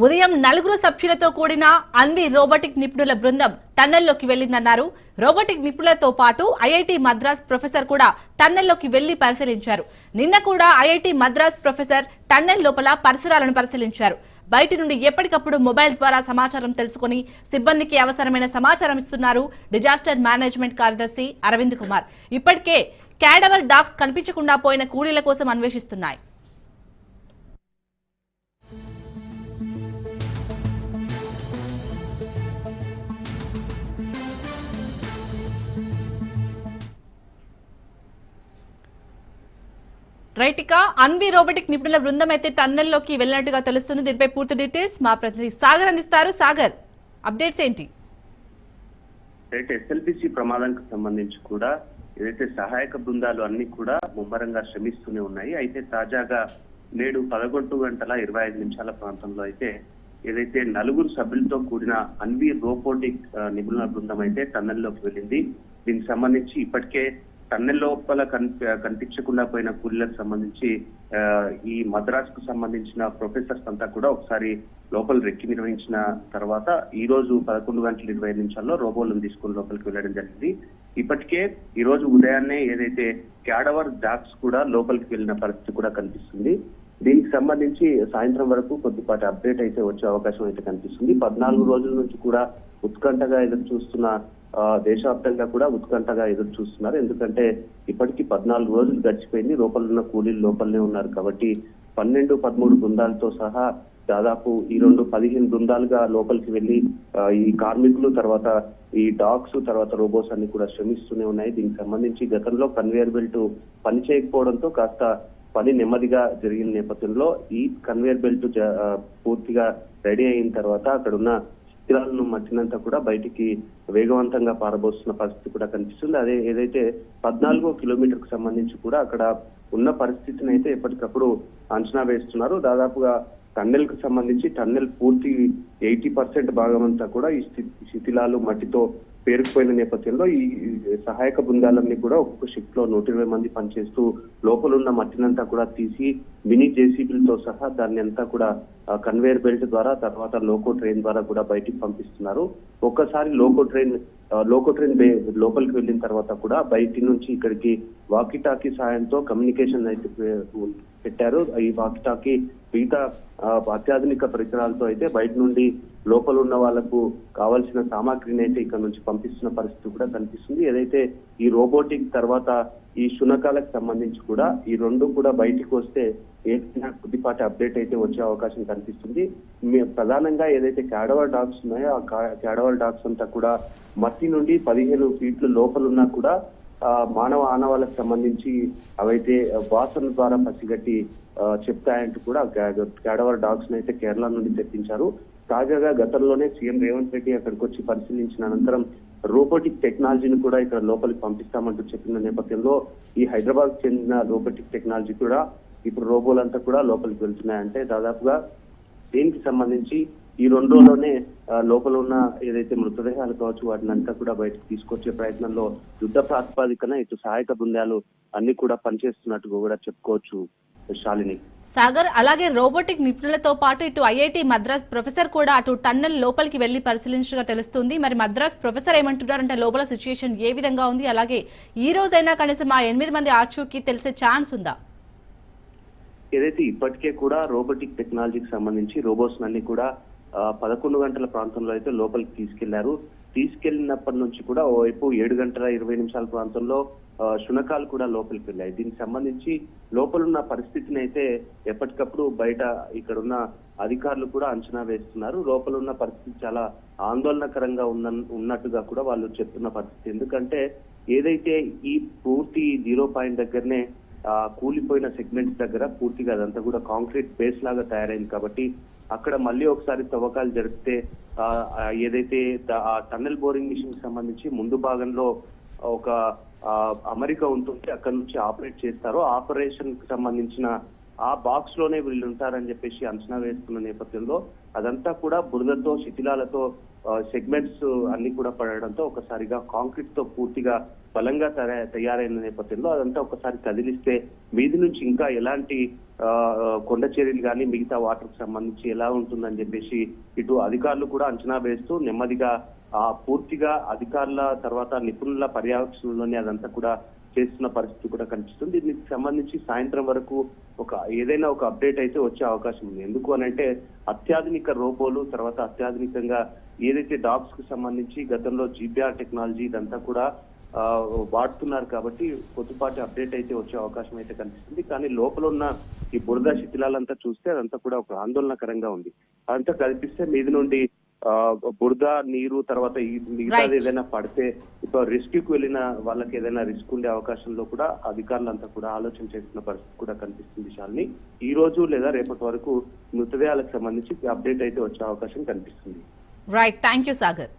ఉదయం 4 సభ్యులతో కూడిన అన్వి రోబోటిక్ నిపుణుల బృందం టన్నెల్లోకి వెళ్లిందన్నారు. రోబోటిక్ నిపుణులతో పాటు ఐఐటి మద్రాస్ ప్రొఫెసర్ కూడా టన్నెల్లోకి వెళ్లి పరిశీలించారు. నిన్న కూడా ఐఐటి మద్రాస్ ప్రొఫెసర్ టన్నెల్ లోపల పరిసరాలను పరిశీలించారు. బయటి నుండి ఎప్పటికప్పుడు మొబైల్ ద్వారా సమాచారం తెలుసుకుని సిబ్బందికి అవసరమైన సమాచారం ఇస్తున్నారు డిజాస్టర్ మేనేజ్మెంట్ కార్యదర్శి అరవింద్ కుమార్. ఇప్పటికే క్యాడవర్ డాగ్స్ కనిపించకుండా పోయిన కూలీల కోసం అన్వేషిస్తున్నాయి. రైట్, ఇక అన్వి రోబోటిక్ నిపుణుల బృందం అయితే టన్నెల్లోకి వెళ్ళినట్టుగా తెలుస్తుంది. దీనిపై పూర్తి డీటెయిల్స్ మా ప్రతినిధి సాగర్ అందిస్తారు. సాగర్, అప్డేట్స్ ఏంటి? ఎస్ఎల్బిసి ప్రమాదానికి సంబంధించి కూడా ఏదైతే సహాయక బృందాలు అన్ని కూడా ముమ్మరంగా శ్రమిస్తూనే ఉన్నాయి. అయితే తాజాగా నేడు 11:25 ప్రాంతంలో అయితే ఏదైతే 4 సభ్యులతో కూడిన అన్వి రోబోటిక్ నిపుణుల బృందం అయితే టన్నెల్లోకి వెళ్ళింది. దీనికి సంబంధించి ఇప్పటికే టన్నెల్ లోపల కనిపించకుండా పోయిన కూలీలకు సంబంధించి ఈ మద్రాస్ కు సంబంధించిన ప్రొఫెసర్స్ అంతా కూడా ఒకసారి లోపల రెక్కి నిర్వహించిన తర్వాత ఈ రోజు 11:25 రోబోలను తీసుకుని లోపలికి వెళ్ళడం జరిగింది. ఇప్పటికే ఈ రోజు ఉదయాన్నే ఏదైతే క్యాడవర్ డాగ్స్ కూడా లోపలికి వెళ్ళిన పరిస్థితి కూడా కనిపిస్తుంది. దీనికి సంబంధించి సాయంత్రం వరకు కొద్దిపాటి అప్డేట్ అయితే వచ్చే అవకాశం అయితే కనిపిస్తుంది. 14 రోజుల నుంచి కూడా ఉత్కంఠగా ఎదురు చూస్తున్న దేశవ్యాప్తంగా కూడా ఉత్కంఠగా ఎదురు చూస్తున్నారు. ఎందుకంటే ఇప్పటికీ 14 రోజులు గడిచిపోయింది. లోపల ఉన్న కూలీలు లోపలనే ఉన్నారు కాబట్టి 12-13 బృందాలతో సహా దాదాపు ఈ 15 బృందాలుగా లోపలికి వెళ్లి ఈ కార్మికులు తర్వాత ఈ డాగ్స్ తర్వాత రోబోస్ అన్ని కూడా శ్రమిస్తూనే ఉన్నాయి. దీనికి సంబంధించి గతంలో కన్వేయర్ బెల్ట్ పని చేయకపోవడంతో కాస్త పని నెమ్మదిగా జరిగిన నేపథ్యంలో ఈ కన్వేయర్ బెల్ట్ పూర్తిగా రెడీ అయిన తర్వాత అక్కడున్న స్థిరాలను మట్టినంతా కూడా బయటికి వేగవంతంగా పారబోస్తున్న పరిస్థితి కూడా కనిపిస్తుంది. అదే ఏదైతే 14 కిలోమీటర్కు సంబంధించి కూడా అక్కడ ఉన్న పరిస్థితిని అయితే ఎప్పటికప్పుడు అంచనా వేస్తున్నారు. దాదాపుగా టన్నెల్ కు సంబంధించి టన్నెల్ పూర్తి 80% భాగం అంతా కూడా ఈ శిథిలాలు మట్టితో పేరుకుపోయిన నేపథ్యంలో ఈ సహాయక బృందాలన్నీ కూడా ఒక్కొక్క షిఫ్ట్ లో 120 మంది పనిచేస్తూ లోపల ఉన్న మట్టినంతా కూడా తీసి మినీ జేసీబీలతో సహా దాన్ని అంతా కూడా కన్వేయర్ బెల్ట్ ద్వారా తర్వాత లోకో ట్రైన్ ద్వారా కూడా బయటికి పంపిస్తున్నారు. ఒక్కసారి లోకో ట్రైన్ లోపలికి వెళ్ళిన తర్వాత కూడా బయటి నుంచి ఇక్కడికి వాకీటాకీ సాయంతో కమ్యూనికేషన్ అయితే పెట్టారు. ఈ వాకీటాకీ మిగతా అత్యాధునిక పరికరాలతో అయితే బయట నుండి లోపల ఉన్న వాళ్లకు కావాల్సిన సామాగ్రిని అయితే ఇక్కడ నుంచి పంపిస్తున్న పరిస్థితి కూడా కనిపిస్తుంది. ఏదైతే ఈ రోబోటిక్ తర్వాత ఈ శునకాలకు సంబంధించి కూడా ఈ రెండు కూడా బయటికి వస్తే ఏదైనా కొద్దిపాటి అప్డేట్ అయితే వచ్చే అవకాశం కనిపిస్తుంది. ప్రధానంగా ఏదైతే క్యాడవర్ డాగ్స్ ఉన్నాయో ఆ క్యాడవర్ డాగ్స్ అంతా కూడా మట్టి నుండి 15 ఫీట్ల లోపల ఉన్నా కూడా మానవ ఆనవాళ్ళకు సంబంధించి అవైతే వాసన ద్వారా పసిగట్టి చెప్తాయంటూ కూడా క్యాడవర్ డాగ్స్ అయితే కేరళ నుండి తెప్పించారు. తాజాగా గతంలోనే సీఎం రేవంత్ రెడ్డి అక్కడికి వచ్చి పరిశీలించిన అనంతరం రోబోటిక్ టెక్నాలజీని కూడా ఇక్కడ లోపలికి పంపిస్తామంటూ చెప్పిన నేపథ్యంలో ఈ హైదరాబాద్ చెందిన రోబోటిక్ టెక్నాలజీ కూడా ఇప్పుడు రోబోలంతా కూడా లోపలికి వెళ్తున్నాయంటే దాదాపుగా దీనికి సంబంధించి ఈ 2 రోజుల్లోనే లోపల ఉన్న ఏదైతే మృతదేహాలు కావచ్చు వాటిని అంతా కూడా బయటకు తీసుకొచ్చే ప్రయత్నంలో యుద్ధ ప్రాతిపదికన ఇటు సహాయక బృందాలు అన్ని కూడా పనిచేస్తున్నట్టుగా కూడా చెప్పుకోవచ్చు. శాలిని, సాగర్, అలాగే రోబోటిక్ నిపుణులతో పాటు ఇటు ఐఐటి మద్రాస్ ప్రొఫెసర్ కూడా అటు టన్నెల్ లోపలికి వెళ్లి పరిశీలించగా తెలుస్తుంది. మరి మద్రాస్ ప్రొఫెసర్ ఏమంటున్నారంటే లోపల సిచ్యుయేషన్ ఏ విధంగా ఉంది, అలాగే ఈ రోజైనా కనీసం ఆ 8 మంది ఆచూకీ తెలిసే ఛాన్స్ ఉందా? ఏదైతే ఇప్పటికే కూడా రోబోటిక్ టెక్నాలజీకి సంబంధించి రోబోట్స్ అన్ని కూడా 11 గంటల ప్రాంతంలో అయితే లోపలికి తీసుకెళ్లారు. తీసుకెళ్లినప్పటి నుంచి కూడా ఓవైపు 7:20 ప్రాంతంలో శునకాలు కూడా లోపలికి వెళ్ళాయి. దీనికి సంబంధించి లోపలున్న పరిస్థితిని అయితే ఎప్పటికప్పుడు బయట ఇక్కడున్న అధికారులు కూడా అంచనా వేస్తున్నారు. లోపలున్న పరిస్థితి చాలా ఆందోళనకరంగా ఉన్నట్టుగా కూడా వాళ్ళు చెప్తున్న పరిస్థితి. ఎందుకంటే ఏదైతే ఈ పూర్తి 0 పాయింట్ దగ్గరనే కూలిపోయిన సెగ్మెంట్స్ దగ్గర పూర్తిగా అదంతా కూడా కాంక్రీట్ బేస్ లాగా తయారైంది కాబట్టి అక్కడ మళ్ళీ ఒకసారి తవ్వకాలు జరిపితే ఏదైతే ఆ టన్నెల్ బోరింగ్ మిషన్ సంబంధించి ముందు భాగంలో ఒక అమరిక ఉంటుంది, అక్కడ నుంచి ఆపరేట్ చేస్తారో ఆపరేషన్ కి సంబంధించిన ఆ బాక్స్ లోనే వీళ్ళు ఉంటారని చెప్పేసి అంచనా వేస్తున్న నేపథ్యంలో అదంతా కూడా బురదతో శిథిలాలతో సెగ్మెంట్స్ అన్ని కూడా పడడంతో ఒకసారిగా కాంక్రీట్ తో పూర్తిగా బలంగా తయారైన నేపథ్యంలో అదంతా ఒకసారి కదిలిస్తే వీధి నుంచి ఇంకా ఎలాంటి కొండ చర్యలు కానీ మిగతా వాటర్ కు సంబంధించి ఎలా ఉంటుందని చెప్పేసి ఇటు అధికారులు కూడా అంచనా వేస్తూ నెమ్మదిగా పూర్తిగా అధికారుల తర్వాత నిపుణుల పర్యవేక్షణలోనే అదంతా కూడా చేస్తున్న పరిస్థితి కూడా కనిపిస్తుంది. దీనికి సంబంధించి సాయంత్రం వరకు ఏదైనా ఒక అప్డేట్ అయితే వచ్చే అవకాశం ఉంది. ఎందుకు అనంటే అత్యాధునిక రోబోలు తర్వాత అత్యాధునికంగా ఏదైతే డాగ్స్ కు సంబంధించి గతంలో జీపీఆర్ టెక్నాలజీ ఇదంతా కూడా వాడుతున్నారు కాబట్టి కొద్దిపాటి అప్డేట్ అయితే వచ్చే అవకాశం అయితే కనిపిస్తుంది. కానీ లోపల ఉన్న ఈ బురద శిథిలాలంతా చూస్తే అదంతా కూడా ఒక ఆందోళనకరంగా ఉంది. అదంతా కనిపిస్తే మీది నుండి బురద నీరు తర్వాత మిగతాది ఏదైనా పడితే ఇప్పుడు రెస్క్యూకి వెళ్ళిన వాళ్ళకి ఏదైనా రిస్క్ ఉండే అవకాశంలో కూడా అధికారులంతా కూడా ఆలోచన చేస్తున్న పరిస్థితి కూడా కనిపిస్తుంది. శాలిని ఈ రోజు లేదా రేపటి వరకు మృతదేహాలకు సంబంధించి అప్డేట్ అయితే వచ్చే అవకాశం కనిపిస్తుంది. Right, thank you Sagar.